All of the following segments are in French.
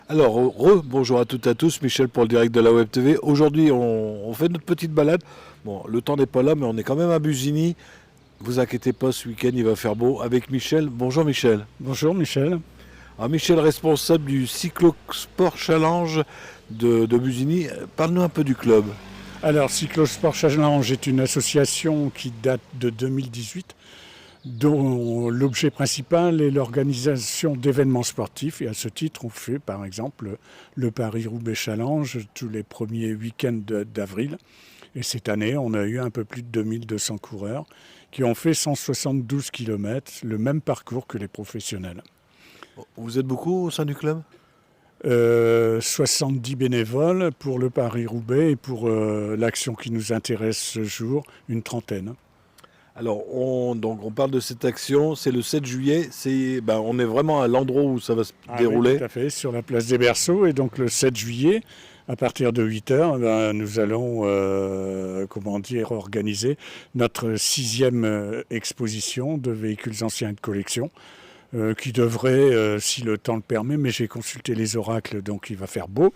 Alors, bonjour à toutes et à tous, Michel pour le direct de la Web TV. Aujourd'hui, on fait notre petite balade. Bon, le temps n'est pas là, mais on est quand même à Busigny. Vous inquiétez pas, ce week-end, il va faire beau avec Michel. Bonjour Michel. Bonjour Michel. Alors, Michel, responsable du Cyclosport Challenge de Busigny. Parle-nous un peu du club. Alors Cyclosport Challenge est une association qui date de 2018 dont l'objet principal est l'organisation d'événements sportifs et à ce titre on fait par exemple le Paris-Roubaix Challenge tous les premiers week-ends d'avril et cette année on a eu un peu plus de 2200 coureurs qui ont fait 172 km, le même parcours que les professionnels. Vous êtes beaucoup au sein du club? 70 bénévoles pour le Paris-Roubaix et pour l'action qui nous intéresse ce jour, une trentaine. Alors, on parle de cette action, c'est le 7 juillet, on est vraiment à l'endroit où ça va se dérouler. Oui, tout à fait, sur la place des Berceaux. Et donc le 7 juillet, à partir de 8h, nous allons organiser notre 6e exposition de véhicules anciens et de collection. Qui devrait, si le temps le permet, mais j'ai consulté les oracles, donc il va faire beau,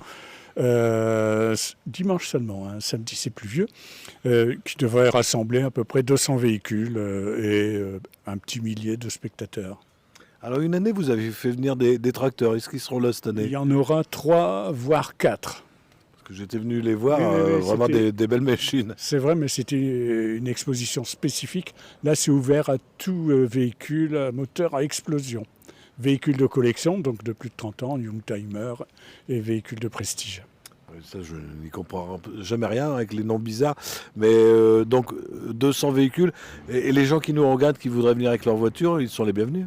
dimanche seulement, hein, samedi c'est pluvieux, qui devrait rassembler à peu près 200 véhicules et un petit millier de spectateurs. Alors une année, vous avez fait venir des tracteurs. Est-ce qu'ils seront là cette année? Il y en aura 3, voire 4. Parce que j'étais venu les voir, Oui, vraiment des belles machines. C'est vrai, mais c'était une exposition spécifique. Là, c'est ouvert à tout véhicule à moteur à explosion. Véhicules de collection, donc de plus de 30 ans, Youngtimer, et véhicules de prestige. Ça, je n'y comprends jamais rien avec les noms bizarres. Mais donc, 200 véhicules. Et les gens qui nous regardent, qui voudraient venir avec leur voiture, ils sont les bienvenus.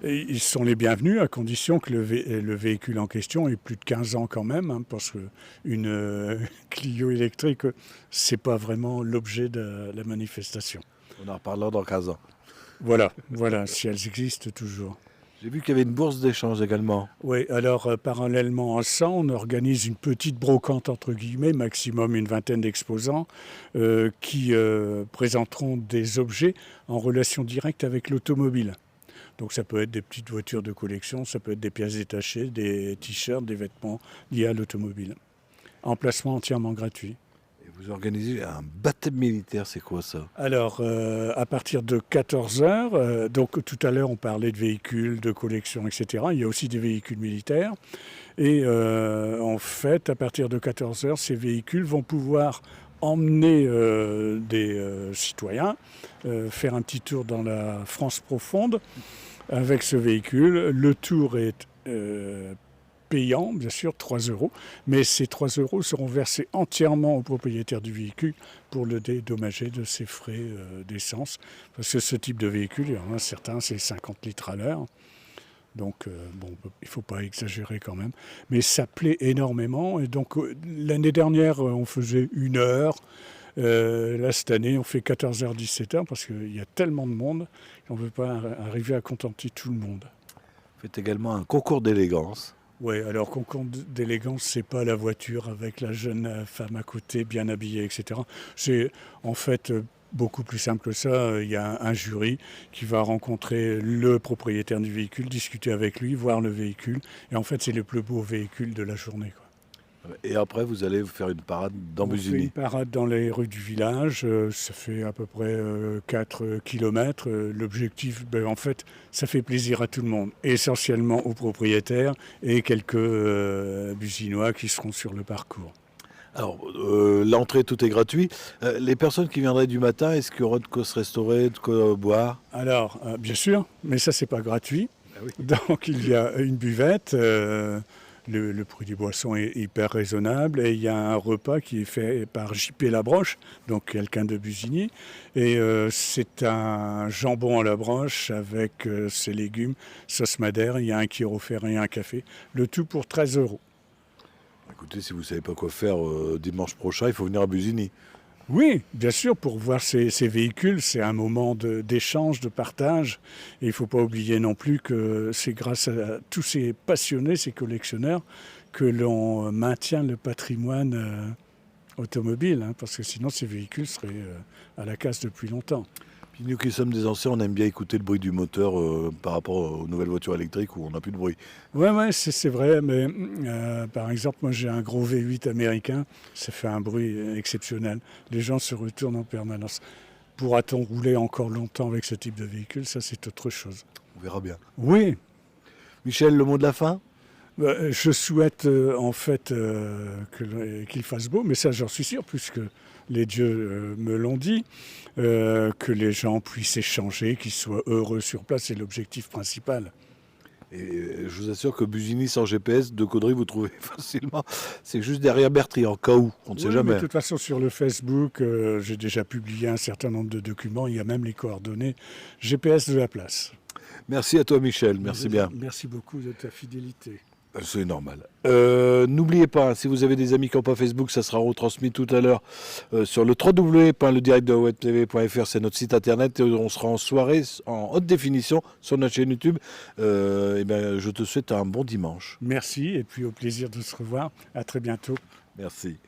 Et ils sont les bienvenus à condition que le véhicule en question ait plus de 15 ans quand même, hein, parce qu'une Clio électrique, c'est pas vraiment l'objet de la manifestation. On en reparlera dans 15 ans. Voilà, si elles existent toujours. J'ai vu qu'il y avait une bourse d'échange également. Oui, alors parallèlement à ça, on organise une petite brocante, entre guillemets, maximum une vingtaine d'exposants, qui présenteront des objets en relation directe avec l'automobile. Donc ça peut être des petites voitures de collection, ça peut être des pièces détachées, des t-shirts, des vêtements liés à l'automobile. Emplacement entièrement gratuit. Et vous organisez un baptême militaire, c'est quoi ça? Alors, à partir de 14h, donc tout à l'heure on parlait de véhicules, de collection, etc. Il y a aussi des véhicules militaires. Et en fait, à partir de 14h, ces véhicules vont pouvoir emmener des citoyens, faire un petit tour dans la France profonde avec ce véhicule. Le tour est payant, bien sûr, 3 €, mais ces 3 € seront versés entièrement au propriétaire du véhicule pour le dédommager de ses frais d'essence. Parce que ce type de véhicule, il y en a certains, c'est 50 litres à l'heure. Donc, il ne faut pas exagérer quand même. Mais ça plaît énormément. Et donc, l'année dernière, on faisait 1 heure. Là, cette année, on fait 14h, 17h parce qu'il y a tellement de monde qu'on ne peut pas arriver à contenter tout le monde. Vous faites également un concours d'élégance. Oui, alors concours d'élégance, c'est pas la voiture avec la jeune femme à côté, bien habillée, etc. C'est en fait beaucoup plus simple que ça. Il y a un jury qui va rencontrer le propriétaire du véhicule, discuter avec lui, voir le véhicule. Et en fait, c'est le plus beau véhicule de la journée, quoi. Et après, vous allez vous faire une parade dans On fait Busigny. une parade dans les rues du village, ça fait à peu près 4 km. L'objectif, en fait, ça fait plaisir à tout le monde, essentiellement aux propriétaires et quelques Businois qui seront sur le parcours. Alors, l'entrée, tout est gratuit. Les personnes qui viendraient du matin, est-ce qu'il y aura de quoi se restaurer, de quoi boire? Alors, bien sûr, mais ça, c'est pas gratuit. Ah oui. Donc, il y a une buvette. Le prix des boissons est hyper raisonnable et il y a un repas qui est fait par JP Labroche, donc quelqu'un de Busigny. Et c'est un jambon à la broche avec ses légumes, sauce madère, il y a un qui est offert et un café. Le tout pour 13 €. Écoutez, si vous ne savez pas quoi faire dimanche prochain, il faut venir à Busigny. Oui, bien sûr, pour voir ces véhicules, c'est un moment d'échange, de partage. Et il ne faut pas oublier non plus que c'est grâce à tous ces passionnés, ces collectionneurs, que l'on maintient le patrimoine automobile, hein, parce que sinon ces véhicules seraient à la casse depuis longtemps. Puis nous qui sommes des anciens, on aime bien écouter le bruit du moteur par rapport aux nouvelles voitures électriques où on n'a plus de bruit. Ouais, c'est vrai, mais par exemple, moi j'ai un gros V8 américain, ça fait un bruit exceptionnel. Les gens se retournent en permanence. Pourra-t-on rouler encore longtemps avec ce type de véhicule? Ça, c'est autre chose. On verra bien. Oui, Michel, le mot de la fin? je souhaite en fait qu'il fasse beau, mais ça j'en suis sûr, puisque les dieux me l'ont dit, que les gens puissent échanger, qu'ils soient heureux sur place, c'est l'objectif principal. Et je vous assure que Busigny sans GPS, de Caudry, vous trouvez facilement. C'est juste derrière Bertry, en cas où, on ne sait Oui, mais jamais. de toute façon, sur le Facebook, j'ai déjà publié un certain nombre de documents, il y a même les coordonnées GPS de la place. Merci à toi Michel, merci bien. Merci beaucoup de ta fidélité. C'est normal. N'oubliez pas, si vous avez des amis qui n'ont pas Facebook, ça sera retransmis tout à l'heure sur le www.ledirectdelawebtv.fr, c'est notre site internet, et on sera en soirée en haute définition sur notre chaîne YouTube. Je te souhaite un bon dimanche. Merci et puis au plaisir de se revoir. À très bientôt. Merci.